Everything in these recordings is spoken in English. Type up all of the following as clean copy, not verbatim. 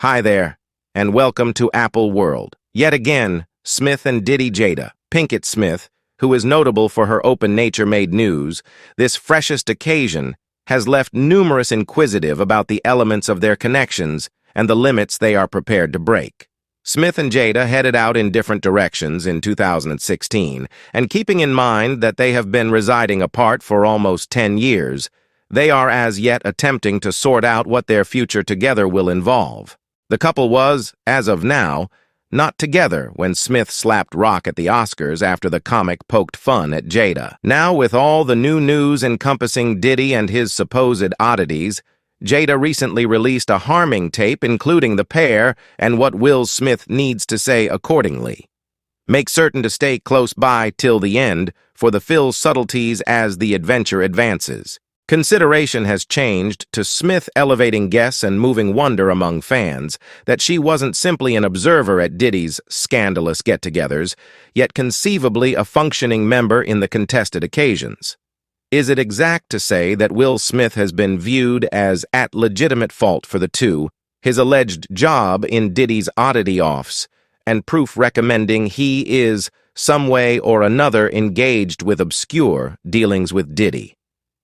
Hi there, and welcome to Apple World. Yet again, Smith and Diddy Jada Pinkett Smith, who is notable for her open nature, made news. This freshest occasion has left numerous inquisitive about the elements of their connections and the limits they are prepared to break. Smith and Jada headed out in different directions in 2016, and keeping in mind that they have been residing apart for almost 10 years, they are as yet attempting to sort out what their future together will involve. The couple was, as of now, not together when Smith slapped rock at the Oscars after the comic poked fun at Jada. Now, with all the new news encompassing Diddy and his supposed oddities, Jada recently released a harming tape including the pair and what Will Smith needs to say accordingly. Make certain to stay close by till the end for the Phil's subtleties as the adventure advances. Consideration has changed to Smith elevating guests and moving wonder among fans that she wasn't simply an observer at Diddy's scandalous get-togethers, yet conceivably a functioning member in the contested occasions. Is it exact to say that Will Smith has been viewed as at legitimate fault for the two, his alleged job in Diddy's oddity-offs, and proof recommending he is, some way or another, engaged with obscure dealings with Diddy?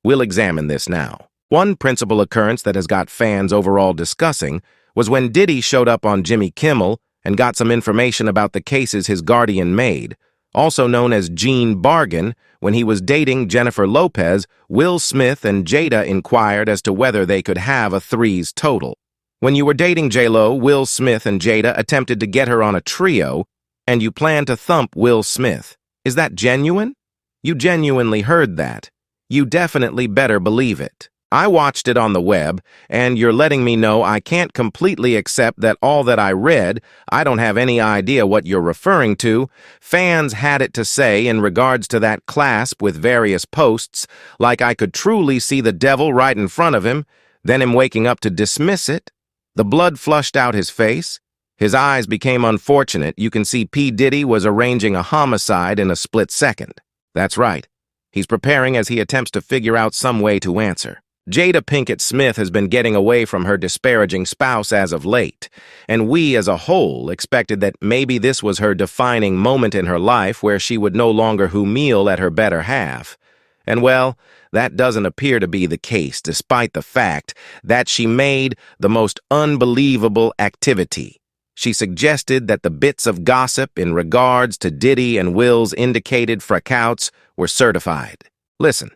We'll examine this now. One principal occurrence that has got fans overall discussing was when Diddy showed up on Jimmy Kimmel and got some information about the cases his guardian made. Also known as Gene Bargain, when he was dating Jennifer Lopez, Will Smith and Jada inquired as to whether they could have a threes total. When you were dating J-Lo, Will Smith and Jada attempted to get her on a trio, and you planned to thump Will Smith. Is that genuine? You genuinely heard that. You definitely better believe it. I watched it on the web, and you're letting me know I can't completely accept that all that I read, I don't have any idea what you're referring to. Fans had it to say in regards to that clasp with various posts, like I could truly see the devil right in front of him, then him waking up to dismiss it. The blood flushed out his face. His eyes became unfortunate. You can see P. Diddy was arranging a homicide in a split second. That's right. He's preparing as he attempts to figure out some way to answer. Jada Pinkett Smith has been getting away from her disparaging spouse as of late, and we as a whole expected that maybe this was her defining moment in her life where she would no longer humile at her better half. And well, that doesn't appear to be the case, despite the fact that she made the most unbelievable activity. She suggested that the bits of gossip in regards to Diddy and Will's indicated fracouts were certified. Listen,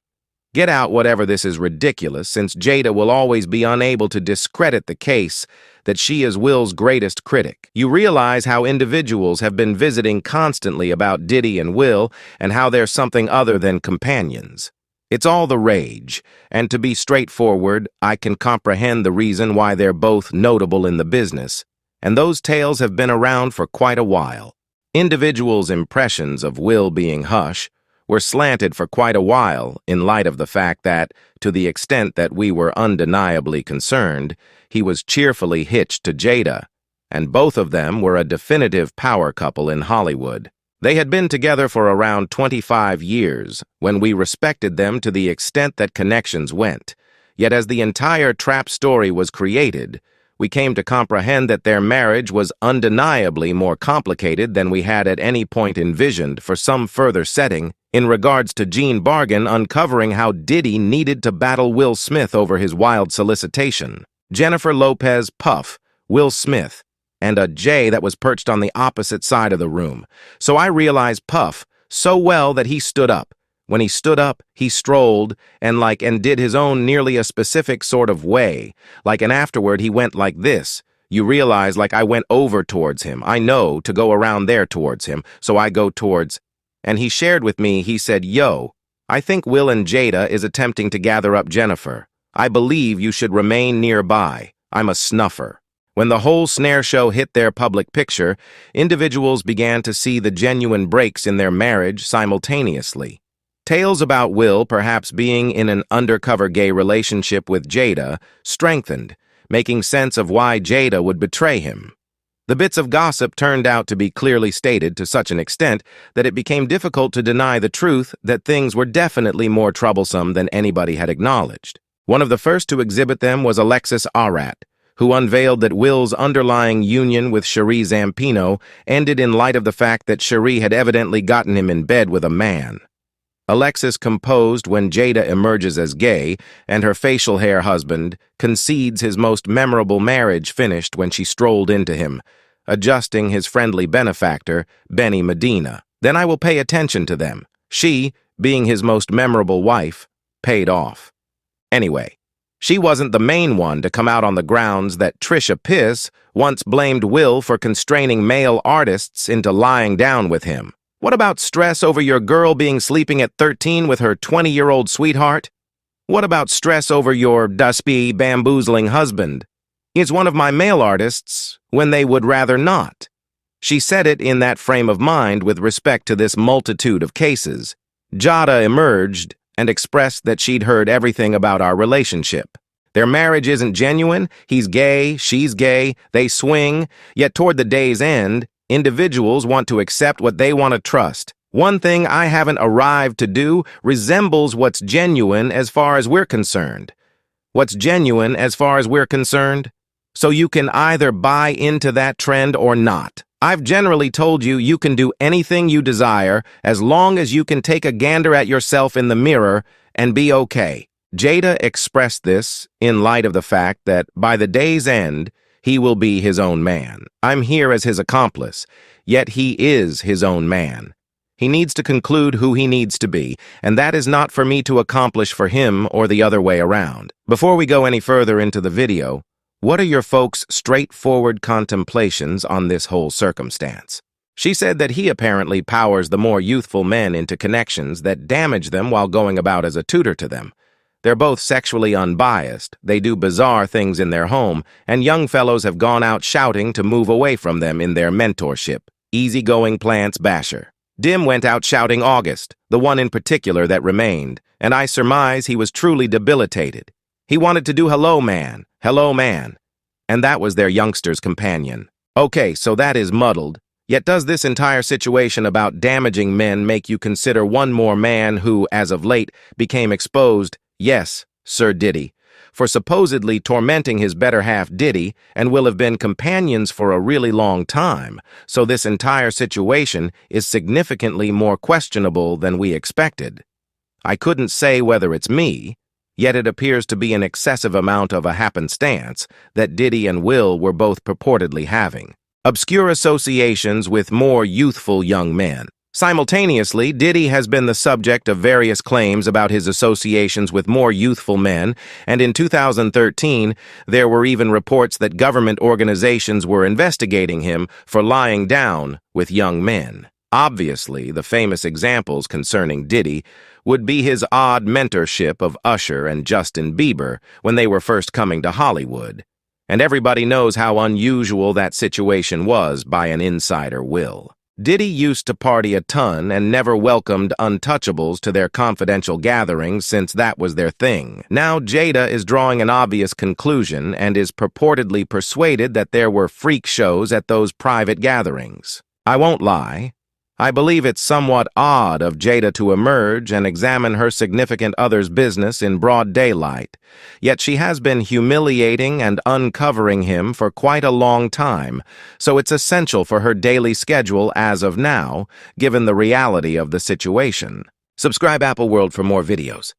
get out whatever this is ridiculous, since Jada will always be unable to discredit the case that she is Will's greatest critic. You realize how individuals have been visiting constantly about Diddy and Will and how they're something other than companions. It's all the rage, and to be straightforward, I can comprehend the reason why they're both notable in the business. And those tales have been around for quite a while. Individuals' impressions of Will being hush were slanted for quite a while in light of the fact that, to the extent that we were undeniably concerned, he was cheerfully hitched to Jada, and both of them were a definitive power couple in Hollywood. They had been together for around 25 years when we respected them to the extent that connections went. Yet as the entire trap story was created, we came to comprehend that their marriage was undeniably more complicated than we had at any point envisioned for some further setting in regards to Gene Bargain uncovering how Diddy needed to battle Will Smith over his wild solicitation. Jennifer Lopez, Puff, Will Smith, and a J that was perched on the opposite side of the room. So I realized Puff so well that he stood up. When he stood up, he strolled and did his own nearly a specific sort of way. And afterward, he went like this. You realize I went over towards him. I know to go around there towards him, so I go towards. And he shared with me, he said, "Yo, I think Will and Jada is attempting to gather up Jennifer. I believe you should remain nearby. I'm a snuffer." When the whole snare show hit their public picture, individuals began to see the genuine breaks in their marriage simultaneously. Tales about Will perhaps being in an undercover gay relationship with Jada strengthened, making sense of why Jada would betray him. The bits of gossip turned out to be clearly stated to such an extent that it became difficult to deny the truth that things were definitely more troublesome than anybody had acknowledged. One of the first to exhibit them was Alexis Arat, who unveiled that Will's underlying union with Cherie Zampino ended in light of the fact that Cherie had evidently gotten him in bed with a man. Alexis composed when Jada emerges as gay, and her facial hair husband concedes his most memorable marriage finished when she strolled into him, adjusting his friendly benefactor, Benny Medina. Then I will pay attention to them. She, being his most memorable wife, paid off. Anyway, she wasn't the main one to come out on the grounds that Trisha Piss once blamed Will for constraining male artists into lying down with him. What about stress over your girl being sleeping at 13 with her 20-year-old sweetheart? What about stress over your dusty, bamboozling husband? He's one of my male artists when they would rather not. She said it in that frame of mind with respect to this multitude of cases. Jada emerged and expressed that she'd heard everything about our relationship. Their marriage isn't genuine, he's gay, she's gay, they swing, yet toward the day's end, individuals want to accept what they want to trust. One thing I haven't arrived to do resembles what's genuine as far as we're concerned. What's genuine as far as we're concerned? So you can either buy into that trend or not. I've generally told you you can do anything you desire as long as you can take a gander at yourself in the mirror and be okay. Jada expressed this in light of the fact that by the day's end, he will be his own man. I'm here as his accomplice, yet he is his own man. He needs to conclude who he needs to be, and that is not for me to accomplish for him or the other way around. Before we go any further into the video, what are your folks' straightforward contemplations on this whole circumstance? She said that he apparently powers the more youthful men into connections that damage them while going about as a tutor to them. They're both sexually unbiased, they do bizarre things in their home, and young fellows have gone out shouting to move away from them in their mentorship. Easygoing plants basher. Dim went out shouting August, the one in particular that remained, and I surmise he was truly debilitated. He wanted to do hello man, and that was their youngster's companion. Okay, so that is muddled. Yet does this entire situation about damaging men make you consider one more man who, as of late, became exposed, yes, Sir Diddy, for supposedly tormenting his better half Diddy and will have been companions for a really long time, so this entire situation is significantly more questionable than we expected. I couldn't say whether it's me, yet it appears to be an excessive amount of a happenstance that Diddy and Will were both purportedly having. Obscure associations with more youthful young men. Simultaneously, Diddy has been the subject of various claims about his associations with more youthful men, and in 2013, there were even reports that government organizations were investigating him for lying down with young men. Obviously, the famous examples concerning Diddy would be his odd mentorship of Usher and Justin Bieber when they were first coming to Hollywood. And everybody knows how unusual that situation was by an insider Will. Diddy used to party a ton and never welcomed untouchables to their confidential gatherings since that was their thing. Now Jada is drawing an obvious conclusion and is purportedly persuaded that there were freak shows at those private gatherings. I won't lie. I believe it's somewhat odd of Jada to emerge and examine her significant other's business in broad daylight, yet she has been humiliating and uncovering him for quite a long time, so it's essential for her daily schedule as of now, given the reality of the situation. Subscribe Apple World for more videos.